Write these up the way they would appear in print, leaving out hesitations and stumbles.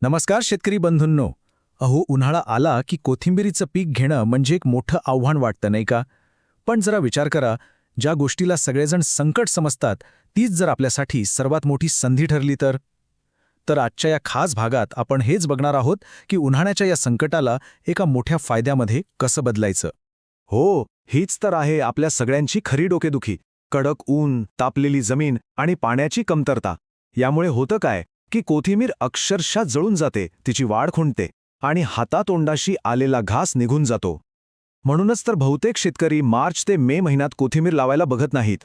नमस्कार शेतकरी बंधूंनो. अहो, उन्हाळा आला की कोथिंबिरीचं पीक घेणं म्हणजे एक मोठं आव्हान वाटतं, नाही का? पण जरा विचार करा, ज्या गोष्टीला सगळेजण संकट समजतात तीच जर आपल्यासाठी सर्वात मोठी संधी ठरली तर आजच्या या खास भागात आपण हेच बघणार आहोत की उन्हाळ्याच्या या संकटाला एका मोठ्या फायद्यामध्ये कसं बदलायचं. हो, हीच तर आहे आपल्या सगळ्यांची खरी डोकेदुखी. कडक ऊन, तापलेली जमीन आणि पाण्याची कमतरता. यामुळे होतं काय की कोथिंबीर अक्षरशः जळून जाते, तिची वाढ खुंटते आणि हातातोंडाशी आलेला घास निघून जातो. म्हणूनच तर बहुतेक शेतकरी मार्च ते मे महिन्यात कोथिंबीर लावायला बघत नाहीत.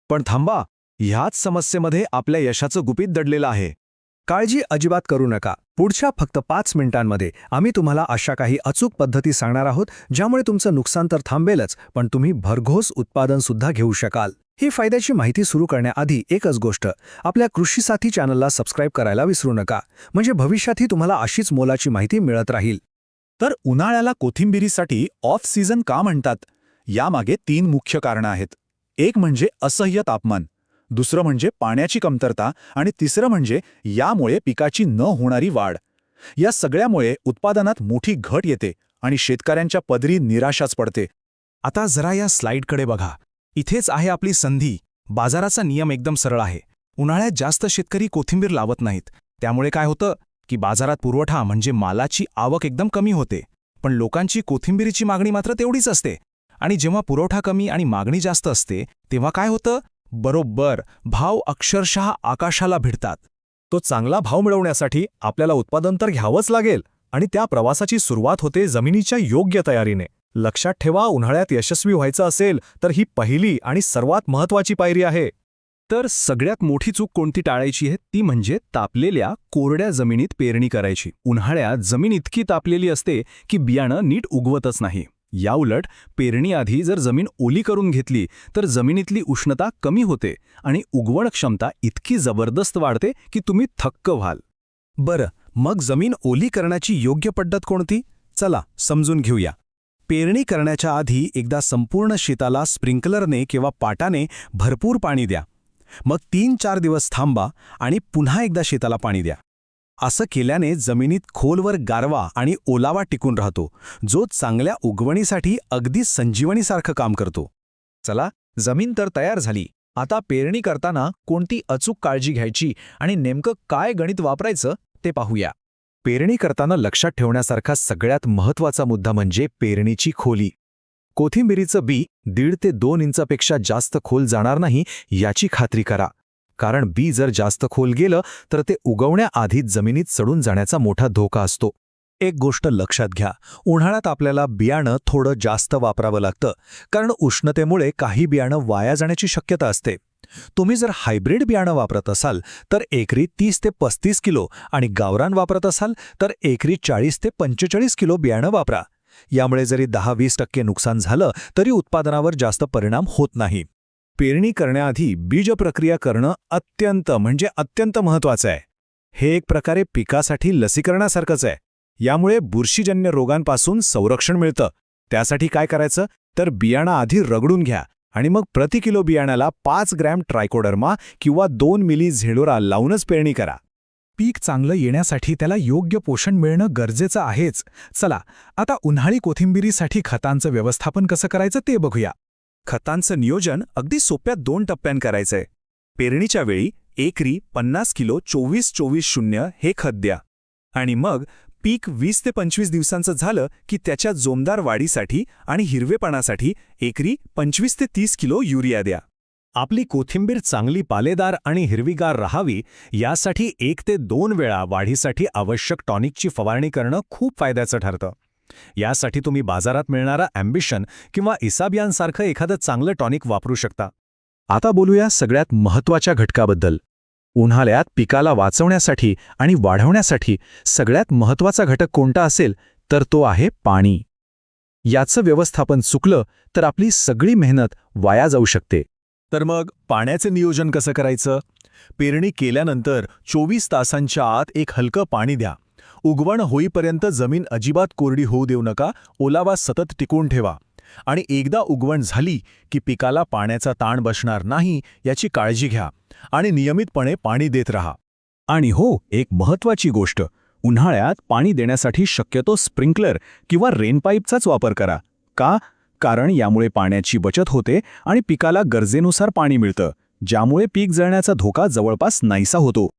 पण थांबा, ह्याच समस्येमध्ये आपल्या यशाचं गुपित दडलेलं आहे. काळजी अजिबात करू नका. पुढच्या फक्त 5 मिनिटांमध्ये आम्ही तुम्हाला अशा काही अचूक पद्धती सांगणार आहोत ज्यामुळे तुमचं नुकसान तर थांबेलच, पण तुम्ही भरघोस उत्पादन सुद्धा घेऊ शकाल. ही फायद्याची माहिती सुरू करण्याआधी एकच गोष्ट, आपल्या कृषी साथी चॅनलला सबस्क्राईब करायला विसरू नका, म्हणजे भविष्यातही तुम्हाला अशीच मोलाची माहिती मिळत राहील. तर उन्हाळ्याला कोथिंबिरीसाठी ऑफ सीझन का म्हणतात? यामागे 3 मुख्य कारणं आहेत. एक म्हणजे असह्य तापमान, दुसरं म्हणजे पाण्याची कमतरता आणि तिसरं म्हणजे यामुळे पिकाची न होणारी वाढ. या सगळ्यामुळे उत्पादनात मोठी घट येते आणि शेतकऱ्यांच्या पदरी निराशाच पडते. आता जरा या स्लाइडकडे बघा. इथेच आहे आपली संधी. बाजाराचा नियम एकदम सरळ आहे. उन्हाळ्यात जास्त शेतकरी कोथिंबीर लावत नाहीत. त्यामुळे काय होतं की बाजारात पुरवठा म्हणजे मालाची आवक एकदम कमी होते, पण लोकांची कोथिंबीरीची मागणी मात्र तेवढीच असते. आणि जेव्हा पुरवठा कमी आणि मागणी जास्त असते तेव्हा काय होतं? बरोबर, भाव अक्षरशः आकाशाला भिडतात. तो चांगला भाव मिळवण्यासाठी आपल्याला उत्पादन तर घ्यावंच लागेल, आणि त्या प्रवासाची सुरुवात होते जमिनीच्या योग्य तयारीने. लक्षात ठेवा, उन्हाळ्यात यशस्वी व्हायचं असेल तर ही पहिली आणि सर्वात महत्त्वाची पायरी आहे. तर सगळ्यात मोठी चूक कोणती टाळायची आहे ती म्हणजे तापलेल्या कोरड्या जमिनीत पेरणी करायची. उन्हाळ्यात जमीन इतकी तापलेली असते की बियाणं नीट उगवतच नाही. याउलट पेरणीआधी जर जमीन ओली करून घेतली तर जमिनीतली उष्णता कमी होते आणि उगवण क्षमता इतकी जबरदस्त वाढते की तुम्ही थक्क व्हाल. बरं, मग जमीन ओली करण्याची योग्य पद्धत कोणती? चला समजून घेऊया. पेरणी करण्याच्या आधी एकदा संपूर्ण शेताला स्प्रिंकलरने किंवा पाटाने भरपूर पाणी द्या. मग 3-4 दिवस थांबा आणि पुन्हा एकदा शेताला पाणी द्या. असं केल्याने जमिनीत खोलवर गारवा आणि ओलावा टिकून राहतो, जो चांगल्या उगवणीसाठी अगदी संजीवनीसारखं काम करतो. चला, जमीन तर तयार झाली. आता पेरणी करताना कोणती अचूक काळजी घ्यायची आणि नेमकं काय गणित वापरायचं ते पाहूया. पेरणी करताना लक्षात ठेवण्यासारखा सगळ्यात महत्त्वाचा मुद्दा म्हणजे पेरणीची खोली. कोथिंबिरीचं बी 1.5 ते 2 इंचापेक्षा जास्त खोल जाणार नाही याची खात्री करा, कारण बी जर जास्त खोल गेलं तर ते उगवण्याआधीच जमिनीत सडून जाण्याचा मोठा धोका असतो. एक गोष्ट लक्षात घ्या, उन्हाळ्यात आपल्याला बियाणं थोडं जास्त वापरावं लागतं, कारण उष्णतेमुळे काही बियाणं वाया जाण्याची शक्यता असते. तुम्ही जर हायब्रिड बियाणं वापरत असाल तर एकरी 30 ते 35 किलो आणि गावरान वापरत असाल तर एकरी 40 ते 45 किलो बियाणं वापरा. यामुळे जरी 10-20% नुकसान झालं तरी उत्पादनावर जास्त परिणाम होत नाही. पेरणी करण्याआधी बीज प्रक्रिया करणं अत्यंत महत्त्वाचं आहे. हे एक प्रकारे पिकासाठी लसीकरणासारखंच आहे. यामुळे बुरशीजन्य रोगांपासून संरक्षण मिळतं. त्यासाठी काय करायचं तर बियाणं आधी रगडून घ्या आणि मग प्रति किलो बियाण्याला 5 ग्रॅम ट्रायकोडर्मा किंवा 2 मिली झेडोरा लावूनच पेरणी करा. पीक चांगलं येण्यासाठी त्याला योग्य पोषण मिळणं गरजेचं आहेच. चला, आता उन्हाळी कोथिंबिरीसाठी खतांचं व्यवस्थापन कसं करायचं ते बघूया. खतांचं नियोजन अगदी सोप्या 2 टप्प्यात करायचंय. पेरणीच्या वेळी एकरी 50 किलो 24-24-0 हे खत द्या आणि मग पीक 20 ते 25 दिवसांचं झालं की त्याच्या जोमदार वाढीसाठी आणि हिरवेपणासाठी एकरी 25 ते 30 किलो युरिया द्या. आपली कोथिंबीर चांगली पालेदार आणि हिरवीगार राहावी यासाठी 1 ते 2 वेळा वाढीसाठी आवश्यक टॉनिकची फवारणी करणं खूप फायद्याचं ठरतं. यासाठी तुम्ही बाजारात मिळणारा ॲम्बिशन किंवा इसाबियानसारखं एखादं चांगलं टॉनिक वापरू शकता. आता बोलूया सगळ्यात महत्त्वाच्या घटकाबद्दल. उन्हाळ्यात पिकाला वाचवण्यासाठी आणि वाढवण्यासाठी सगळ्यात महत्त्वाचा घटक कोणता असेल तर तो आहे पाणी. याचं व्यवस्थापन चुकलं तर आपली सगळी मेहनत वाया जाऊ शकते. तर मग पाण्याचे नियोजन कसं करायचं? पेरणी केल्यानंतर 24 तासांच्या आत एक हलकं पाणी द्या. उगवण होईपर्यंत जमीन अजिबात कोरडी होऊ देऊ नका, ओलावा सतत टिकून ठेवा. आणि एकदा उगवण झाली की पिकाला पाण्याचा ताण बसणार नाही याची काळजी घ्या आणि नियमितपणे पाणी देत रहा. आणि हो, एक महत्त्वाची गोष्ट, उन्हाळ्यात पाणी देण्यासाठी शक्यतो स्प्रिंकलर किंवा रेनपाईपचाच वापर करा. का? कारण यामुळे पाण्याची बचत होते आणि पिकाला गरजेनुसार पाणी मिळतं, ज्यामुळे पीक जळण्याचा धोका जवळपास नाहीसा होतो.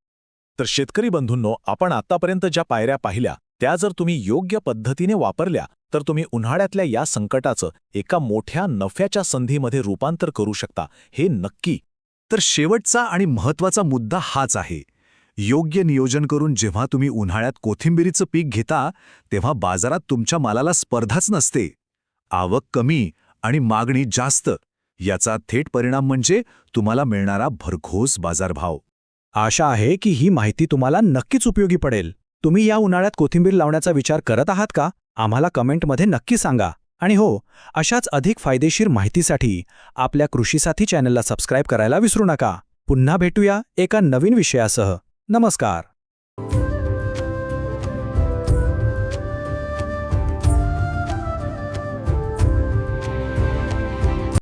तर शेतकरी बंधूंनो, आपण आतापर्यंत ज्या पायऱ्या पाहिल्या त्या जर तुम्ही योग्य पद्धतीने वापरल्या तर तुम्ही उन्हाळ्यातल्या या संकटाचं एका मोठ्या नफ्याच्या संधीमध्ये रूपांतर करू शकता, हे नक्की. तर शेवटचा आणि महत्त्वाचा मुद्दा हाच आहे. योग्य नियोजन करून जेव्हा तुम्ही उन्हाळ्यात कोथिंबिरीचं पीक घेता तेव्हा बाजारात तुमच्या मालाला स्पर्धाच नसते. आवक कमी आणि मागणी जास्त, याचा थेट परिणाम म्हणजे तुम्हाला मिळणारा भरघोस बाजारभाव. आशा आहे की ही माहिती तुम्हाला नक्कीच उपयोगी पडेल. तुम्ही या उन्हाळ्यात कोथिंबीर लावण्याचा विचार करत आहात का? आम्हाला कमेंटमध्ये नक्की सांगा. आणि हो, अशाच अधिक फायदेशीर माहितीसाठी आपल्या कृषीसाथी चॅनलला सबस्क्राईब करायला विसरू नका. पुन्हा भेटूया एका नवीन विषयासह. नमस्कार.